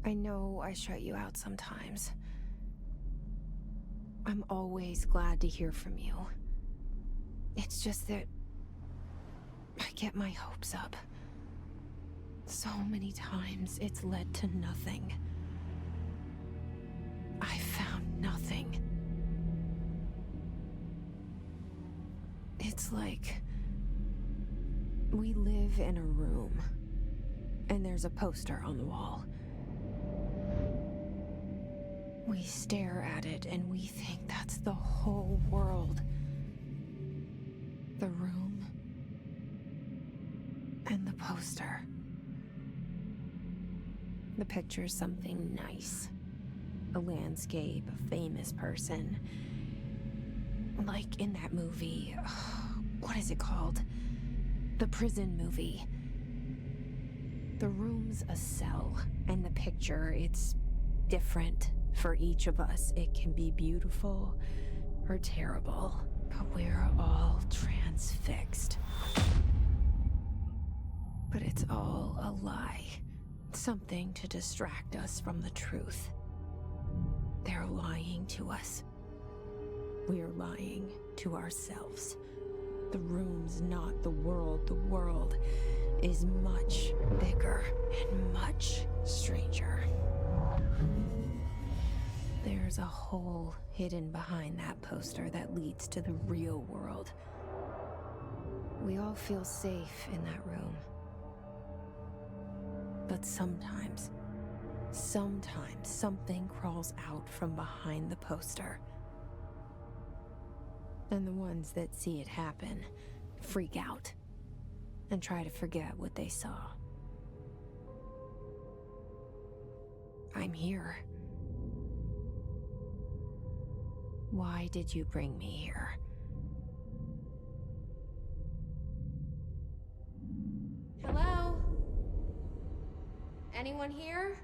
I know I shut you out sometimes. I'm always glad to hear from you. It's just that I get my hopes up. So many times it's led to nothing. I found nothing. It's like we live in a room, and there's a poster on the wall. We stare at it and we think that's the whole world. The room and the poster. The picture's something nice. A landscape, a famous person. Like in that movie, what is it called? The prison movie. The room's a cell, and the picture, it's different for each of us. It can be beautiful or terrible, but we're all transfixed. But it's all a lie. Something to distract us from the truth. They're lying to us. We're lying to ourselves. The room's not the world. The world is much bigger and much stranger. There's a hole hidden behind that poster that leads to the real world. We all feel safe in that room. But sometimes something crawls out from behind the poster. And the ones that see it happen freak out and try to forget what they saw. I'm here. Why did you bring me here? Hello? Anyone here?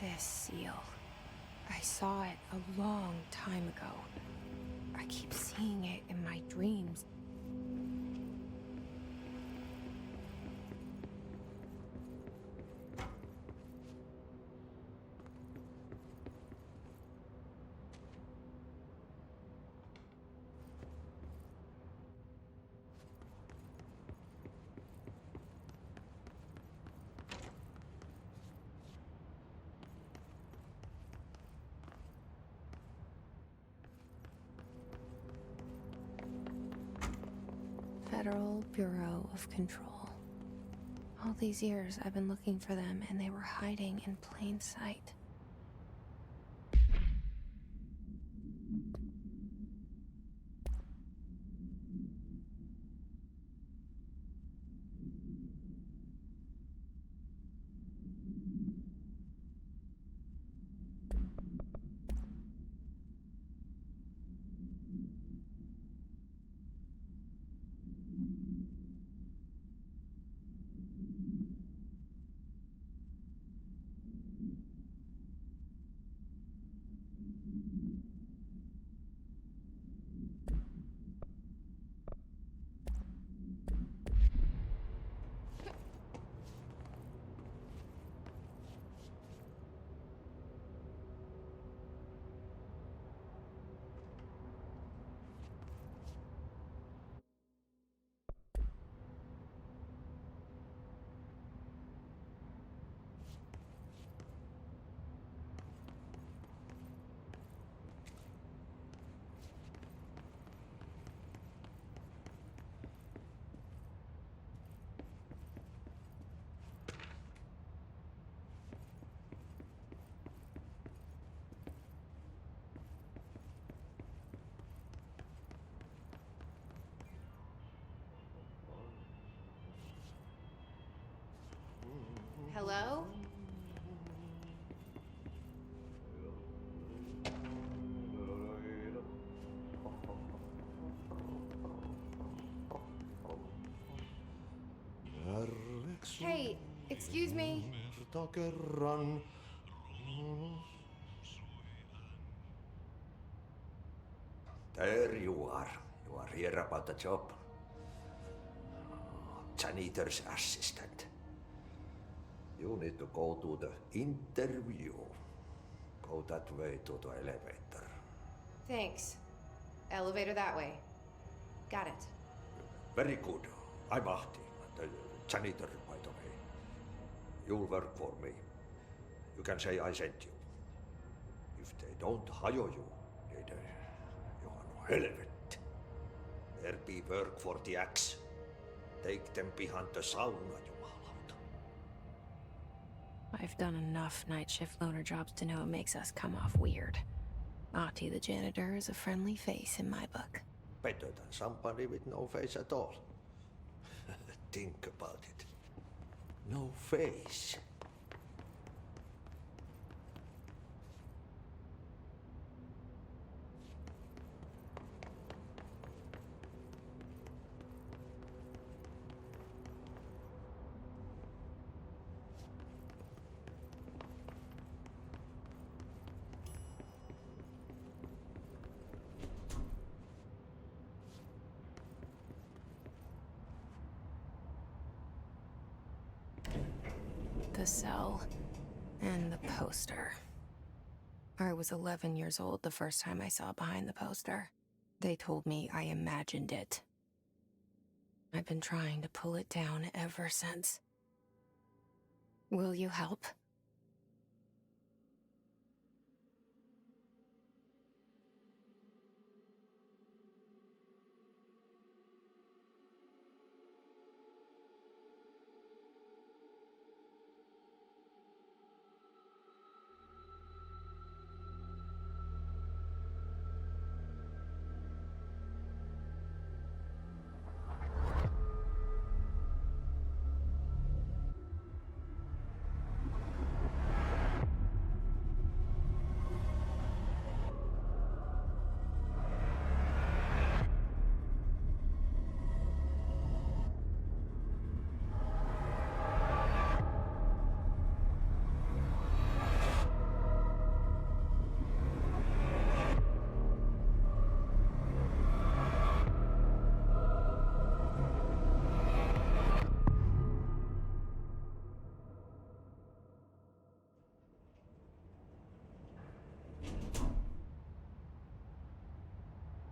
This seal. I saw it a long time ago. I keep seeing it in my dreams. Federal Bureau of Control. All these years I've been looking for them, and they were hiding in plain sight. Hello? Hey, excuse me. There you are. You are here about the job. Janitor's assistant. You need to go to the interview. Go that way to the elevator. Thanks. Elevator that way. Got it. Very good. I'm Ahti, the janitor, by the way. You'll work for me. You can say I sent you. If they don't hire you, they you are no helvet. There be work for the axe. Take them behind the sauna, jumalauta. I've done enough night shift loner jobs to know it makes us come off weird. Ahti the janitor is a friendly face in my book. Better than somebody with no face at all. Think about it. No face. The cell and the poster. I was 11 years old the first time I saw behind the poster. They told me I imagined it. I've been trying to pull it down ever since. Will you help?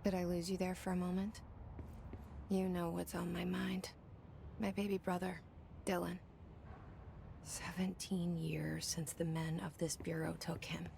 Did I lose you there for a moment? You know what's on my mind. My baby brother, Dylan. 17 years since the men of this bureau took him.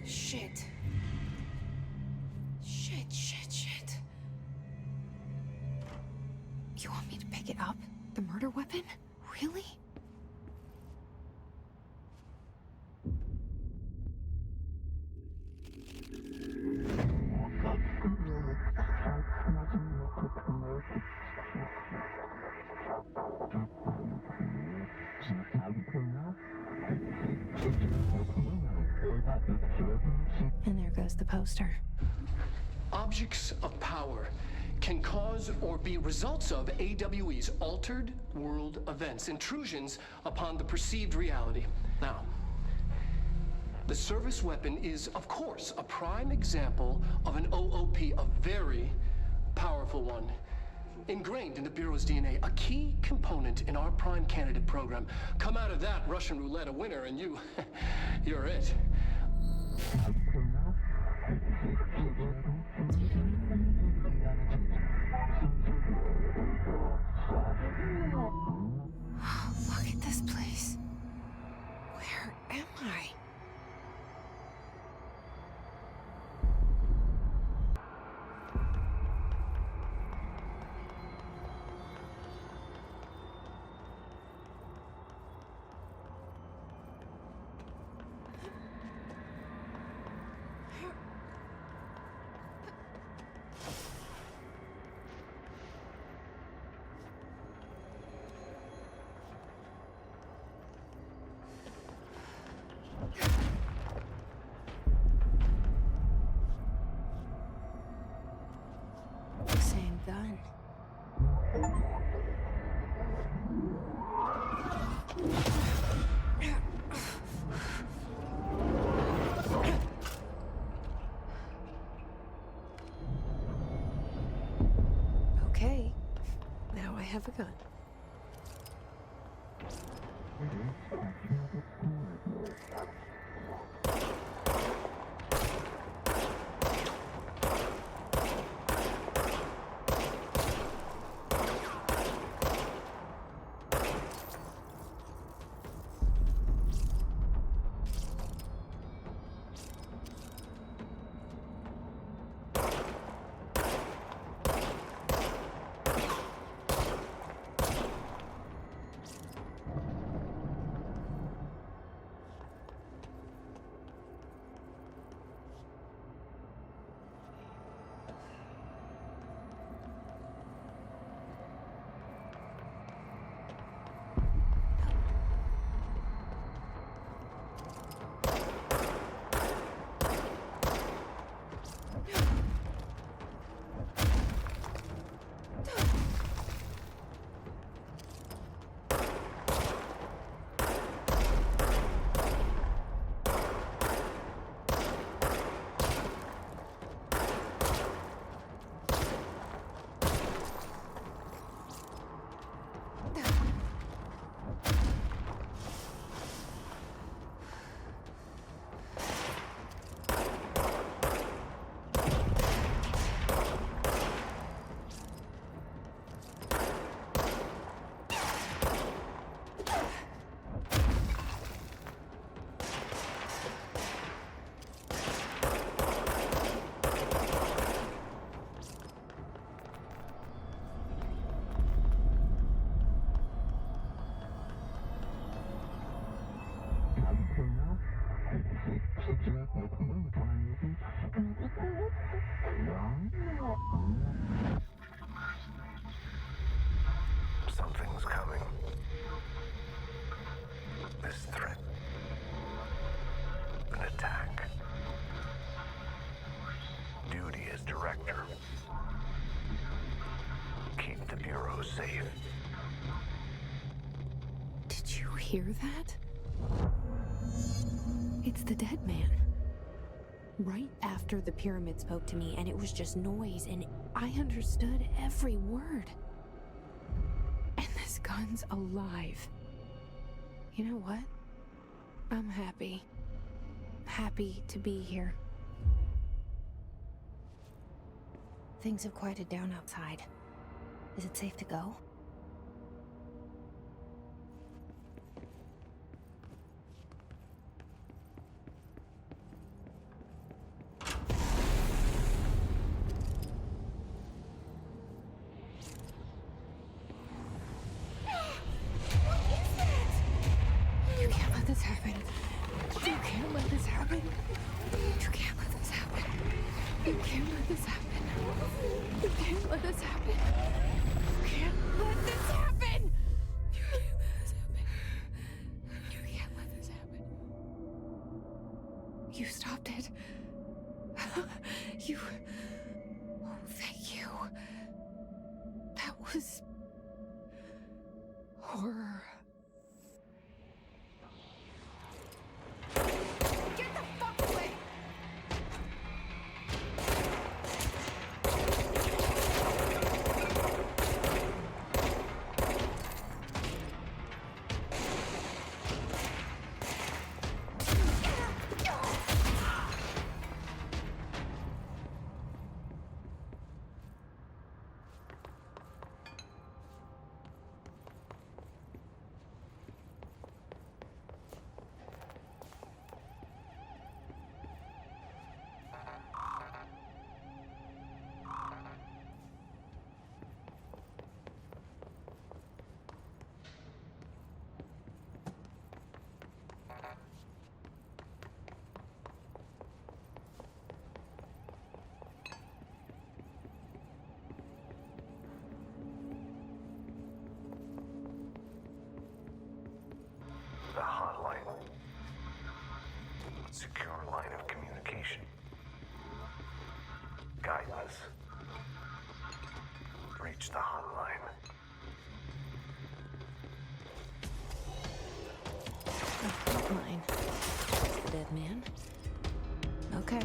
Shit. Shit. You want me to pick it up? The murder weapon? Really? And there goes the poster. Objects of power can cause or be results of AWE's altered world events, intrusions upon the perceived reality. Now, the service weapon is, of course, a prime example of an OOP, a very powerful one. Ingrained in the Bureau's DNA, a key component in our prime candidate program. Come out of that Russian roulette a winner and you're it. Okay, now I have a gun. Something's coming. This threat. An attack. Duty as director. Keep the bureau safe. Did you hear that? It's the dead man. Right after the pyramid spoke to me, and it was just noise, and I understood every word. And this gun's alive. You know what? I'm happy. Happy to be here. Things have quieted down outside. Is it safe to go? You stopped it. You... Oh, thank you. That was... horror. Get the fuck away! The hotline. Secure line of communication. Guide us. Reach the hotline. The hotline. That's the dead man. Okay.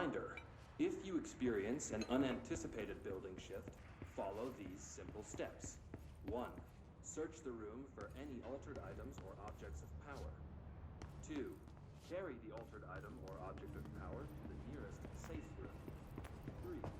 Reminder, if you experience an unanticipated building shift, follow these simple steps. 1. Search the room for any altered items or objects of power. 2. Carry the altered item or object of power to the nearest safe room. 3.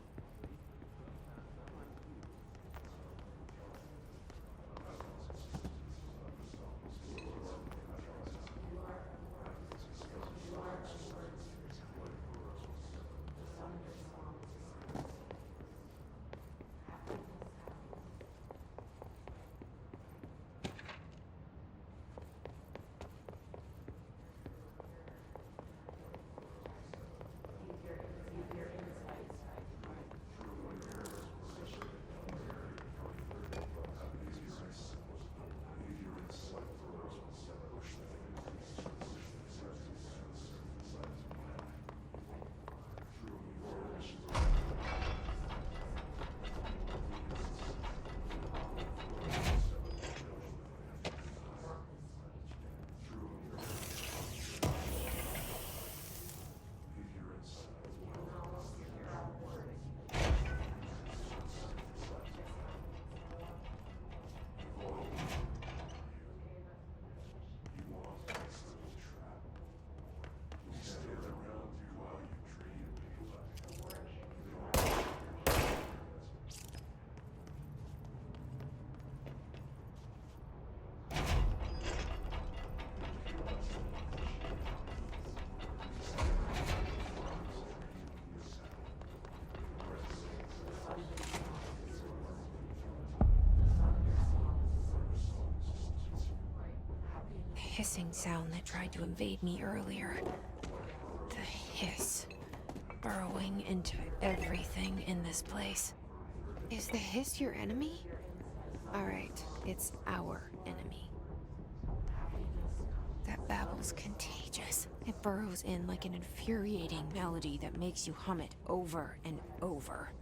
Hissing sound that tried to invade me earlier. The hiss. Burrowing into everything in this place. Is the hiss your enemy? Alright, it's our enemy. That babble's contagious. It burrows in like an infuriating melody that makes you hum it over and over.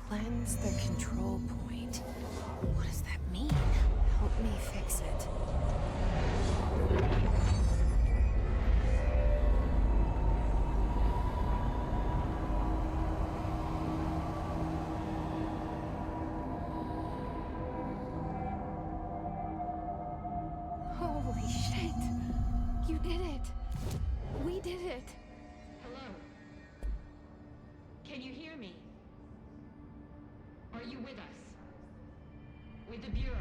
Cleanse the control point. What does that mean? Help me fix it. Holy shit! You did it! We did it! Hello? Can you hear me? Are you with us? With the Bureau?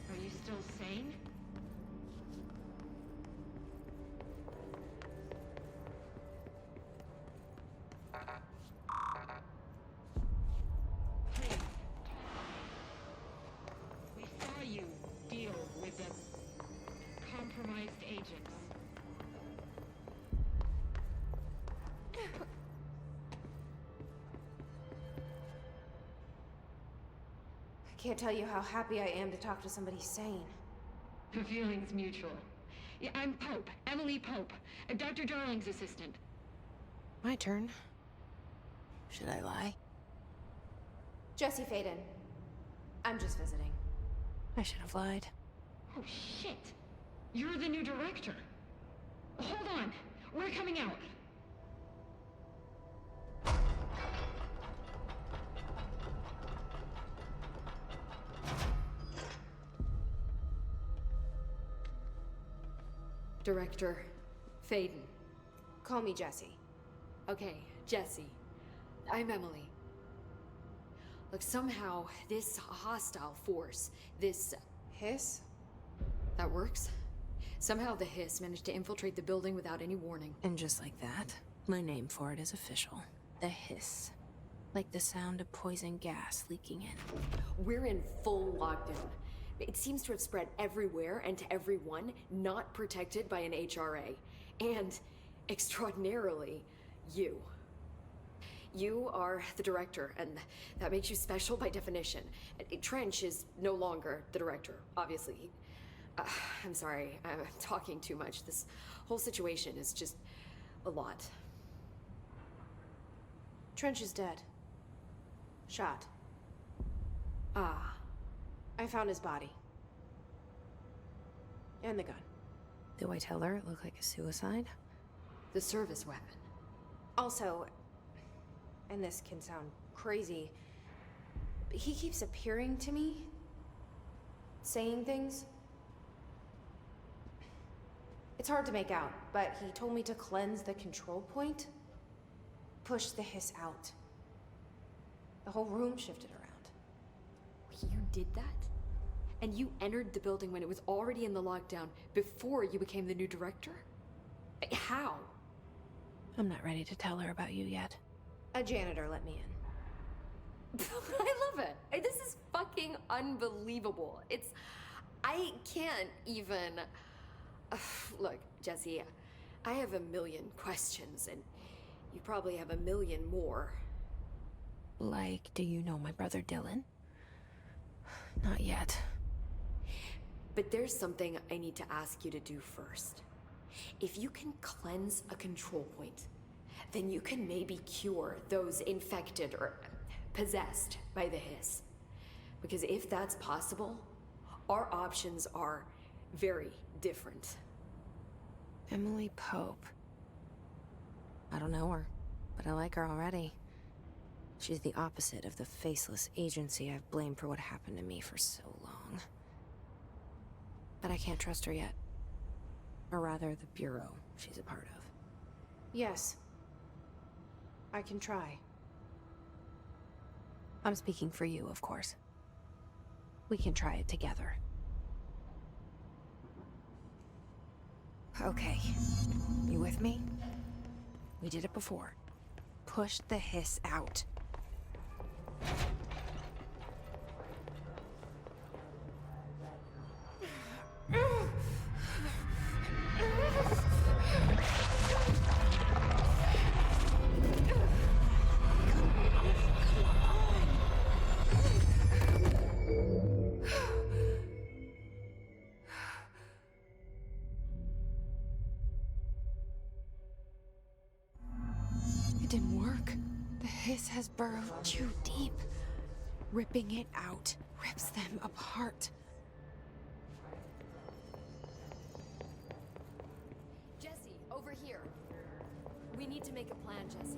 Are you still sane? Please. We saw you deal with the compromised agent. Can't tell you how happy I am to talk to somebody sane. The feeling's mutual. Yeah, I'm Pope, Emily Pope, Dr. Darling's assistant. My turn. Should I lie? Jesse Faden. I'm just visiting. I should have lied. Oh, shit. You're the new director. Hold on. We're coming out. Director Faden. Call me Jesse. Okay, Jesse. I'm Emily. Look, somehow this hostile force, this... Hiss? That works? Somehow the hiss managed to infiltrate the building without any warning. And just like that, my name for it is official. The hiss. Like the sound of poison gas leaking in. We're in full lockdown. It seems to have spread everywhere and to everyone not protected by an HRA. And, extraordinarily, you. You are the director, and that makes you special by definition. Trench is no longer the director, obviously. I'm sorry, I'm talking too much. This whole situation is just a lot. Trench is dead. Shot. Ah. I found his body. And the gun. Do I tell her it looked like a suicide? The service weapon. Also, and this can sound crazy, but he keeps appearing to me, saying things. It's hard to make out, but he told me to cleanse the control point, push the hiss out. The whole room shifted around. You did that? And you entered the building when it was already in the lockdown before you became the new director? How? I'm not ready to tell her about you yet. A janitor let me in. I love it. This is fucking unbelievable. I can't even... Look, Jesse, I have a million questions, and you probably have a million more. Like, do you know my brother Dylan? Not yet. But there's something I need to ask you to do first. If you can cleanse a control point, then you can maybe cure those infected or possessed by the hiss. Because if that's possible, our options are very different. Emily Pope. I don't know her, but I like her already. She's the opposite of the faceless agency I've blamed for what happened to me for so long. But I can't trust her yet. Or rather, the bureau she's a part of. Yes. I can try. I'm speaking for you, of course. We can try it together. Okay. You with me? We did it before. Push the hiss out. It didn't work. The hiss has burrowed too deep. Ripping it out rips them apart. Jesse, over here. We need to make a plan, Jesse.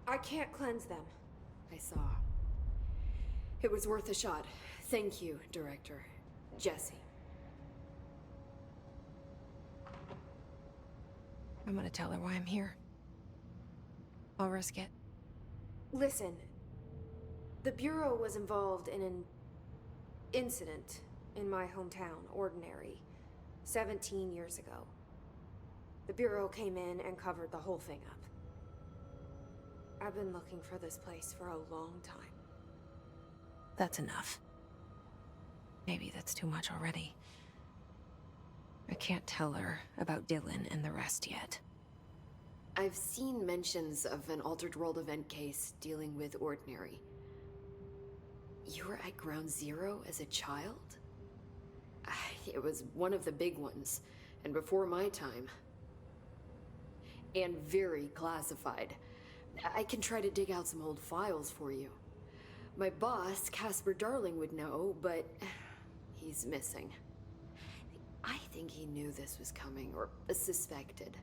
I can't cleanse them. I saw. It was worth a shot. Thank you, Director. Jesse. I'm gonna tell her why I'm here. I'll risk it. Listen. The Bureau was involved in an incident in my hometown, Ordinary, 17 years ago. The Bureau came in and covered the whole thing up. I've been looking for this place for a long time. That's enough. Maybe that's too much already. I can't tell her about Dylan and the rest yet. I've seen mentions of an altered world event case dealing with Ordinary. You were at Ground Zero as a child? It was one of the big ones, and before my time. And very classified. I can try to dig out some old files for you. My boss, Casper Darling, would know, but he's missing. I think he knew this was coming, or suspected.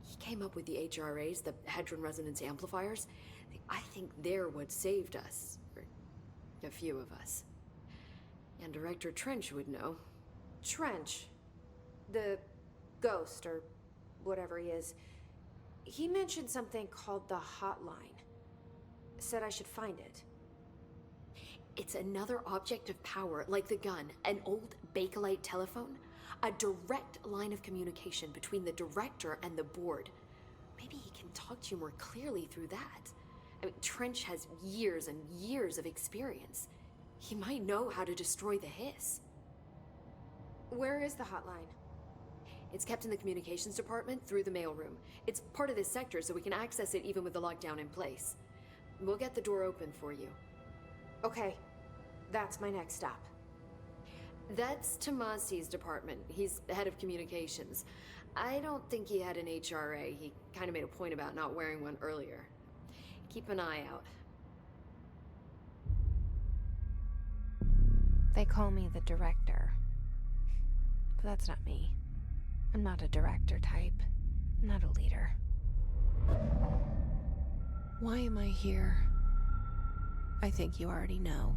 He came up with the HRAs, the Hadron Resonance Amplifiers. I think they're what saved us. Or a few of us. And Director Trench would know. Trench, the ghost, or whatever he is, he mentioned something called the Hotline. Said I should find it. It's another object of power, like the gun, an old Bakelite telephone, a direct line of communication between the director and the board. Maybe he can talk to you more clearly through that. I mean, Trench has years and years of experience. He might know how to destroy the hiss. Where is the hotline? It's kept in the communications department through the mailroom. It's part of this sector, so we can access it even with the lockdown in place. We'll get the door open for you. Okay, that's my next stop. That's Tomasi's department. He's the head of communications. I don't think he had an HRA. He kind of made a point about not wearing one earlier. Keep an eye out. They call me the director. But that's not me. I'm not a director type. I'm not a leader. Why am I here? I think you already know.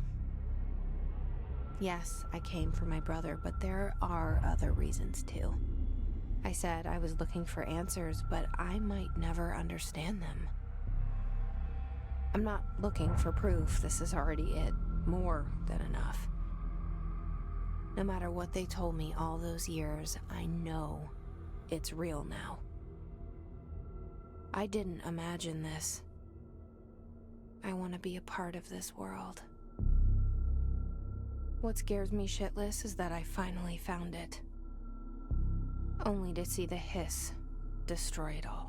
Yes, I came for my brother, but there are other reasons too. I said I was looking for answers, but I might never understand them. I'm not looking for proof. This is already it. More than enough. No matter what they told me all those years, I know it's real now. I didn't imagine this. I want to be a part of this world. What scares me shitless is that I finally found it. Only to see the hiss destroy it all.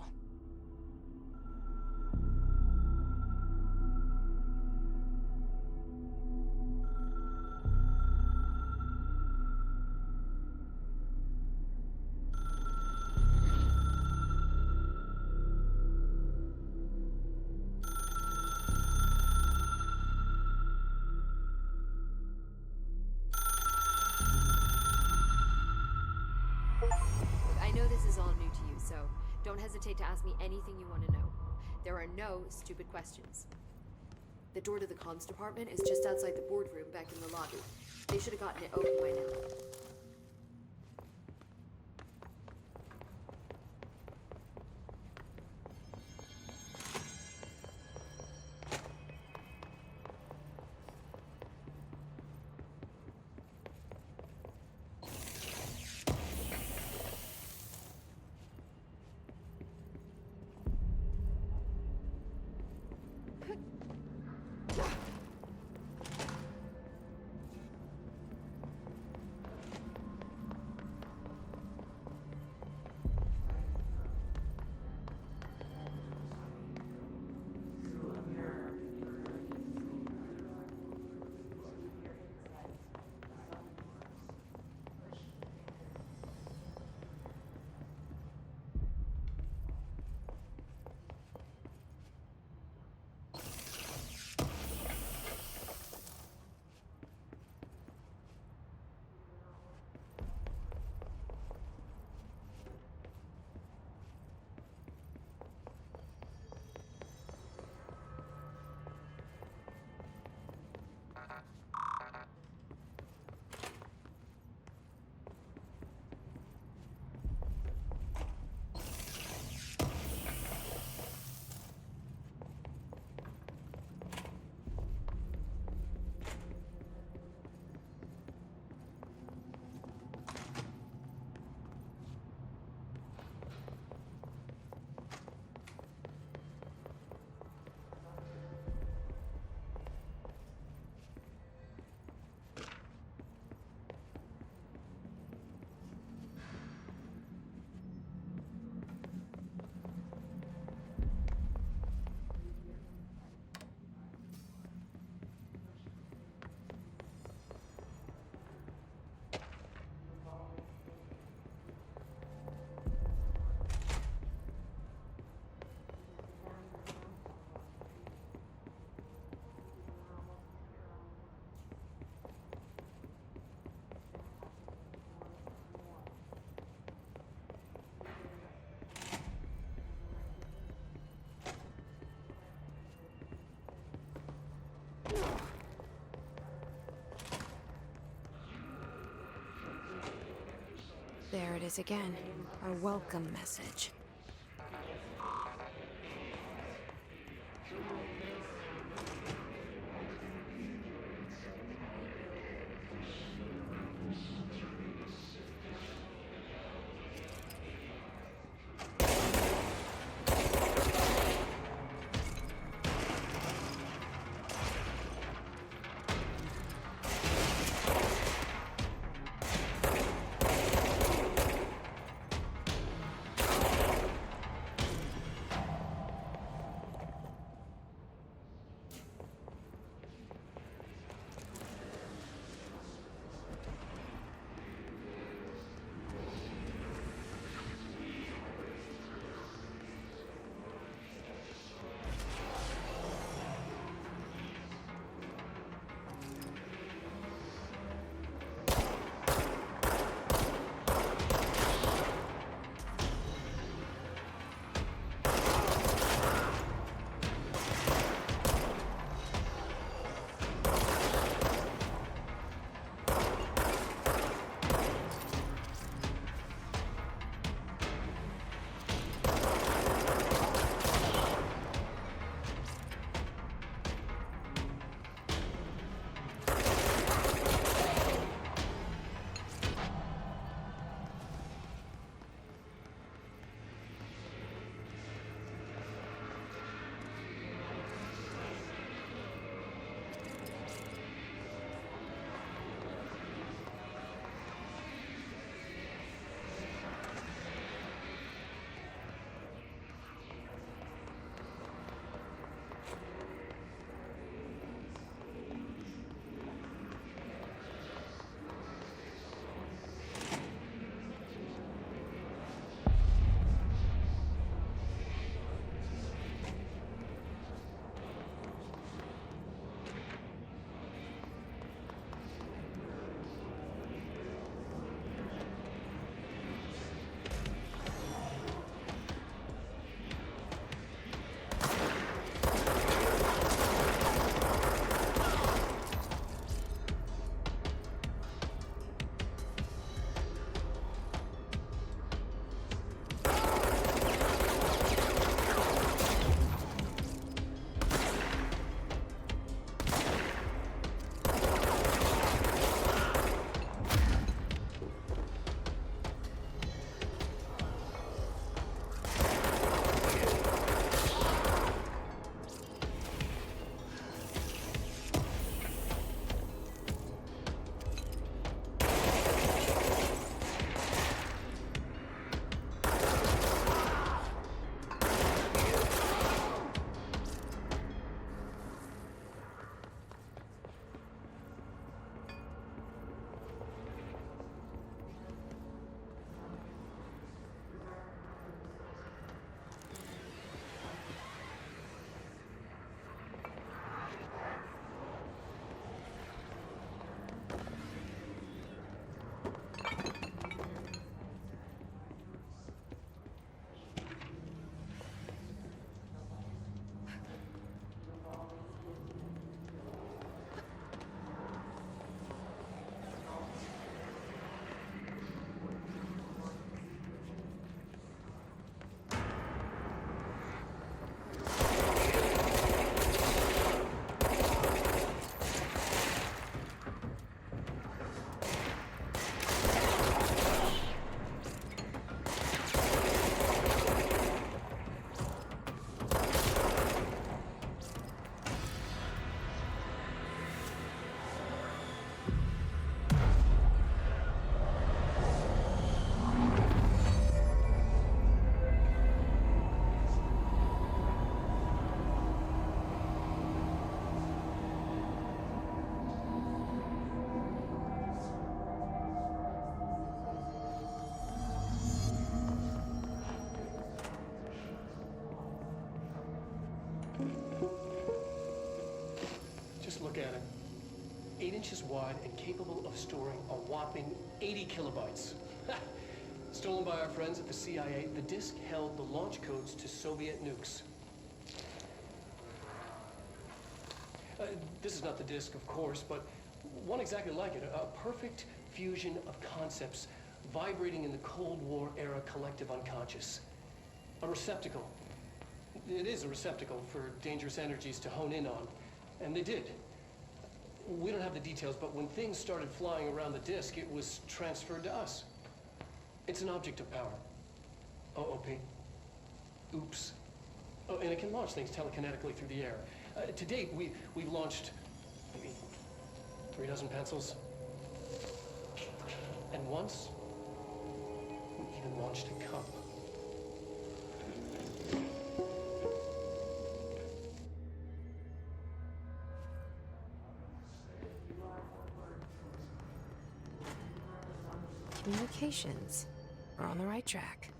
I know this is all new to you, so don't hesitate to ask me anything you want to know. There are no stupid questions. The door to the comms department is just outside the boardroom back in the lobby. They should have gotten it open by now. There it is again. Our welcome message. Just look at it. 8 inches wide and capable of storing a whopping 80 kilobytes. Stolen by our friends at the CIA, the disk held the launch codes to Soviet nukes. This is not the disk, of course, but one exactly like it. A perfect fusion of concepts vibrating in the Cold War era collective unconscious. A receptacle. It is a receptacle for dangerous energies to hone in on. And they did. We don't have the details, but when things started flying around the disk, it was transferred to us. It's an object of power. OOP. Oops. Oh, and it can launch things telekinetically through the air. To date, we've launched maybe 3 dozen pencils. And once, we even launched a cup. Communications. We're on the right track.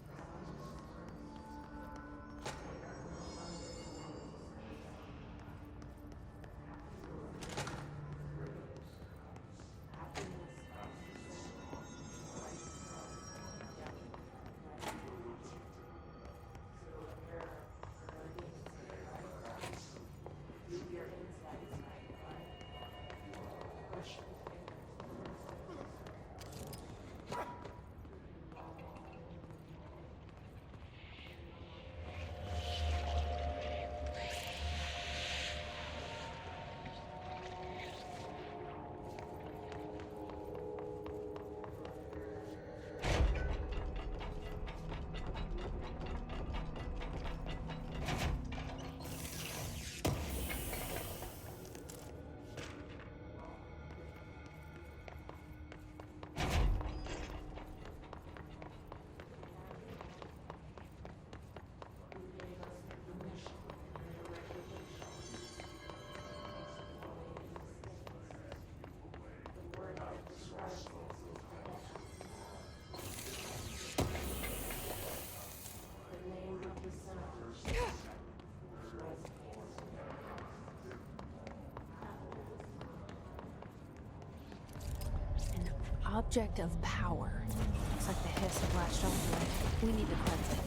Object of power. Looks like the hiss have latched onto it. We need to cleanse it.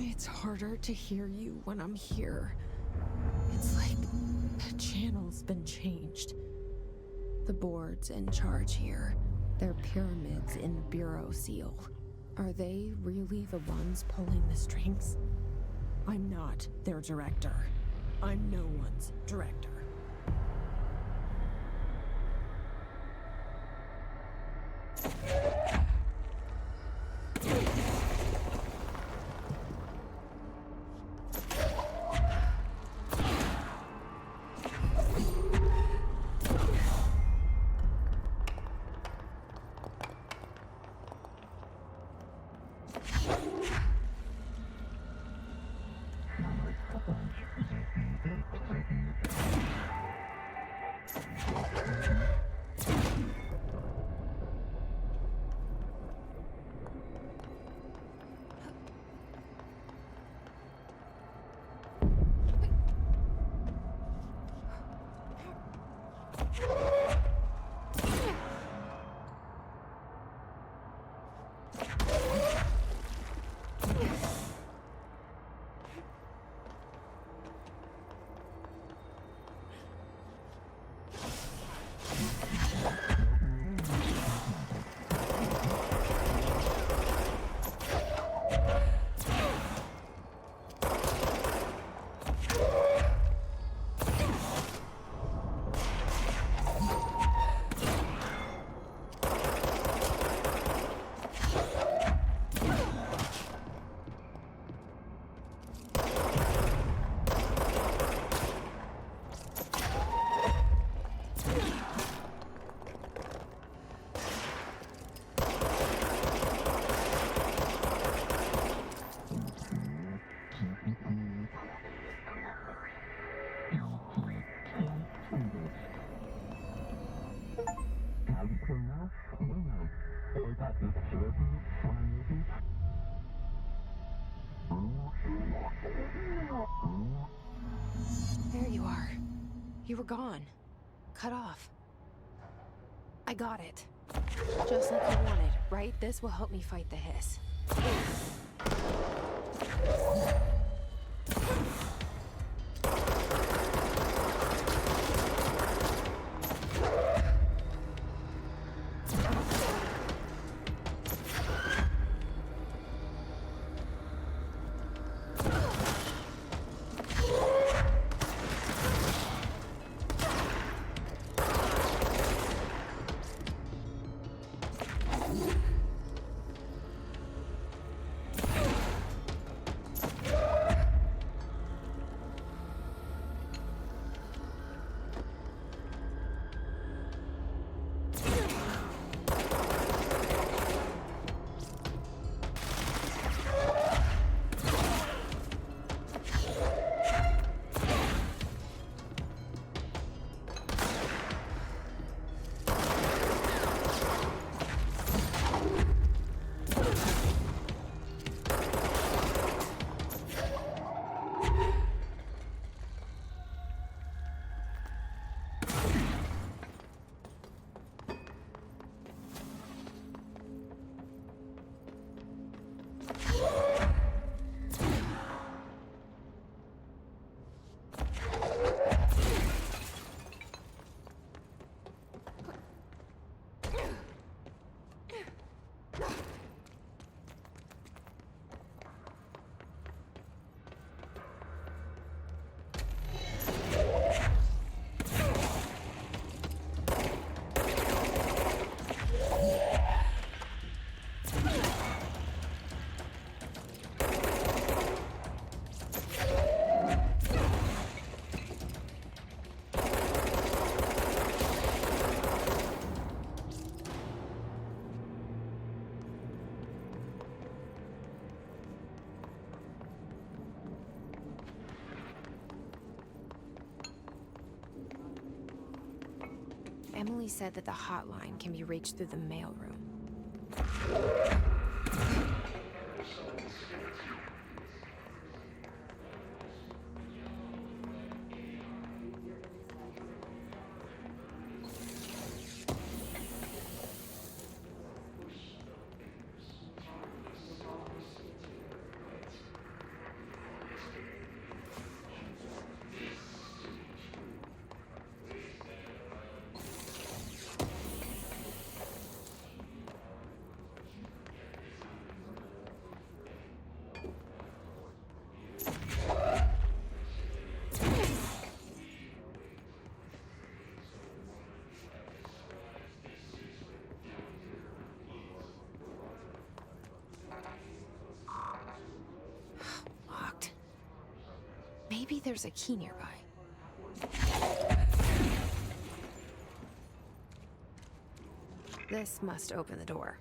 It's harder to hear you when I'm here. It's like the channel's been changed. The board's in charge here. They're pyramids in the bureau seal. Are they really the ones pulling the strings? I'm not their director. I'm no one's director. There you are. You were gone. Cut off. I got it. Just like you wanted, right? This will help me fight the hiss. Emily said that the hotline can be reached through the mailroom. Locked. Maybe there's a key nearby. This must open the door.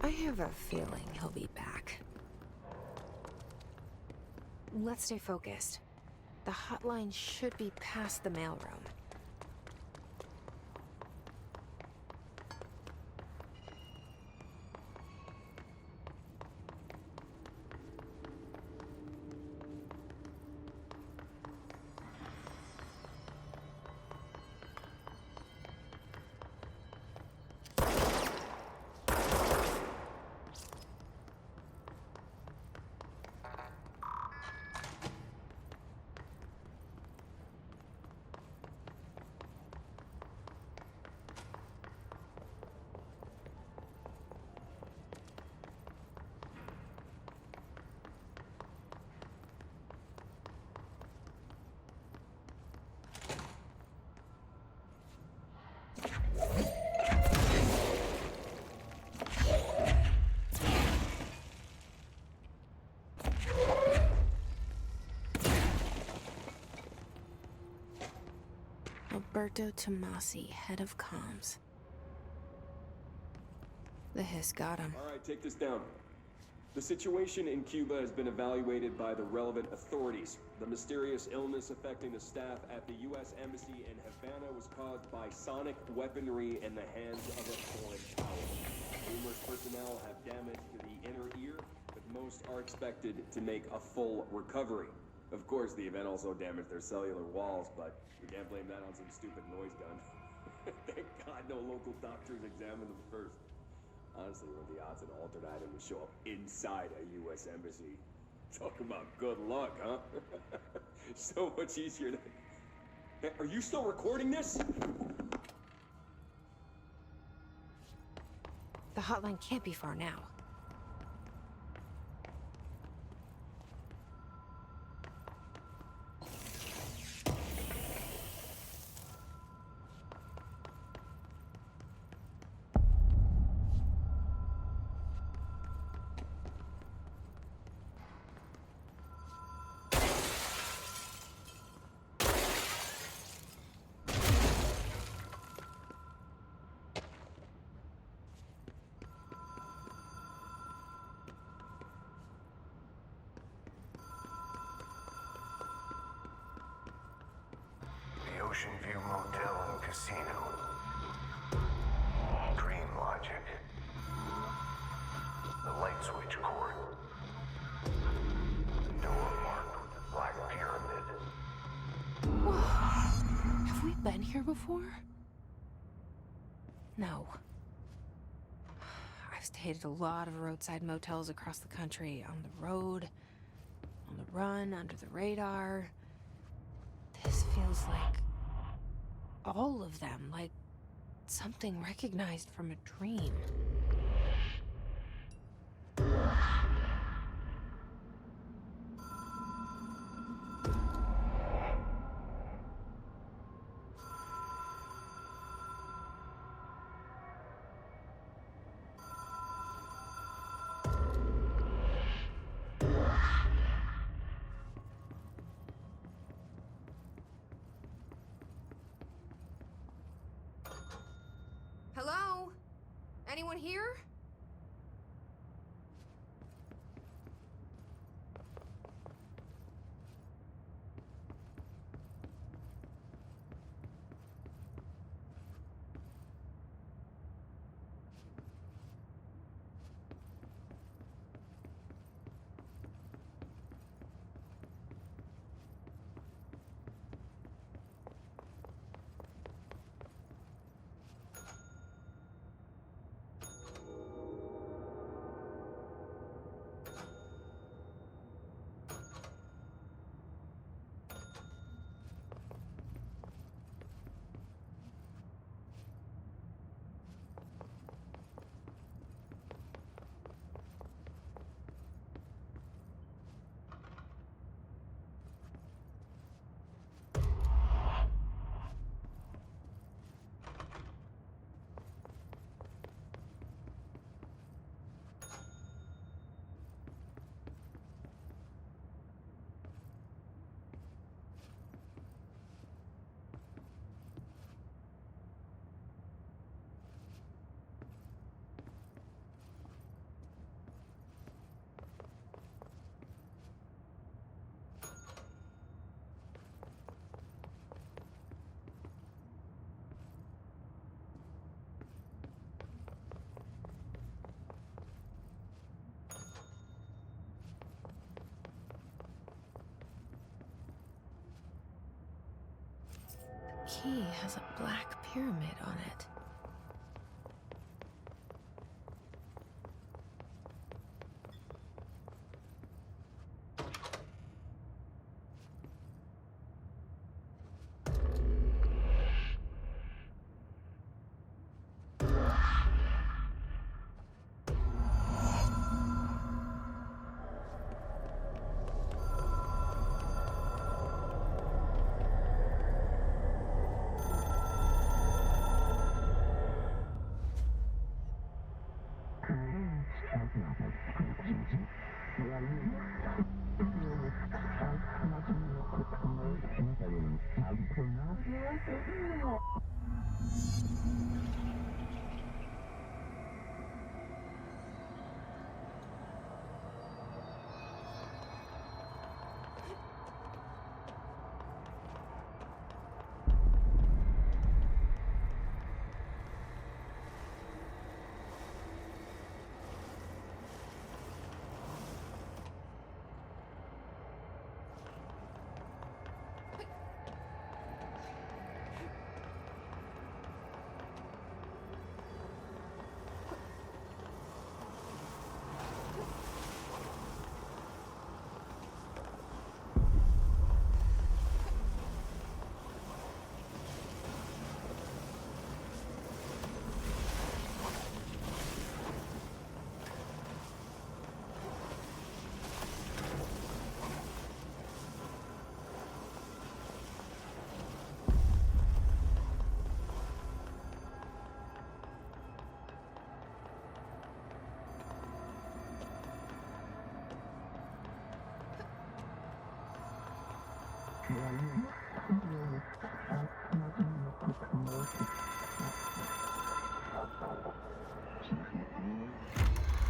I have a feeling he'll be back. Let's stay focused. The hotline should be past the mailroom. Alberto Tomasi, head of comms. The hiss got him. All right, take this down. The situation in Cuba has been evaluated by the relevant authorities. The mysterious illness affecting the staff at the U.S. Embassy in Havana was caused by sonic weaponry in the hands of a foreign power. Numerous personnel have damage to the inner ear, but most are expected to make a full recovery. Of course, the event also damaged their cellular walls, but we can't blame that on some stupid noise gun. Thank God no local doctors examined them first. Honestly, what are the odds an altered item would show up inside a U.S. embassy? Talk about good luck, huh? So much easier to... Hey, are you still recording this? The hotline can't be far now. Ocean View Motel and Casino. Dream logic. The light switch cord. The door marked with the Black Pyramid. Whoa. Have we been here before? No. I've stayed at a lot of roadside motels across the country, on the road, on the run, under the radar. This feels like all of them, like something recognized from a dream. Hello? Anyone here? key has a black pyramid on it.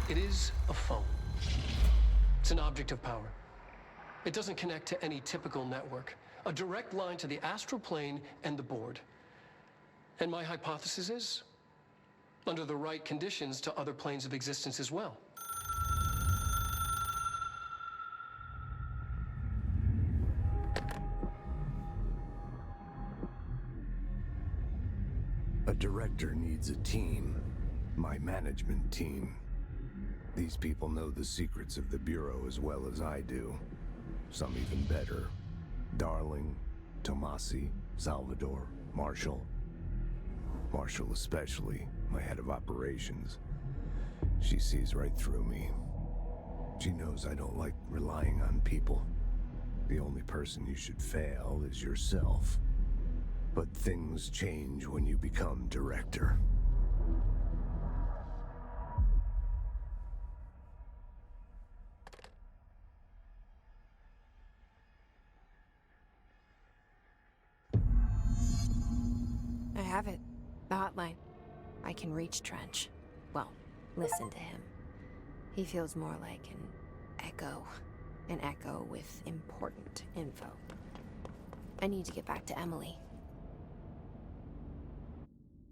It is a phone. It's an object of power. It doesn't connect to any typical network. A direct line to the astral plane and the board. And my hypothesis is, under the right conditions, to other planes of existence as well. A director needs a team. My management team. These people know the secrets of the Bureau as well as I do. Some even better. Darling, Tomasi, Salvador, Marshall. Marshall especially, my head of operations. She sees right through me. She knows I don't like relying on people. The only person you should fail is yourself. But things change when you become director. I have it. The hotline. I can reach Trench. Well, listen to him. He feels more like an echo. An echo with important info. I need to get back to Emily.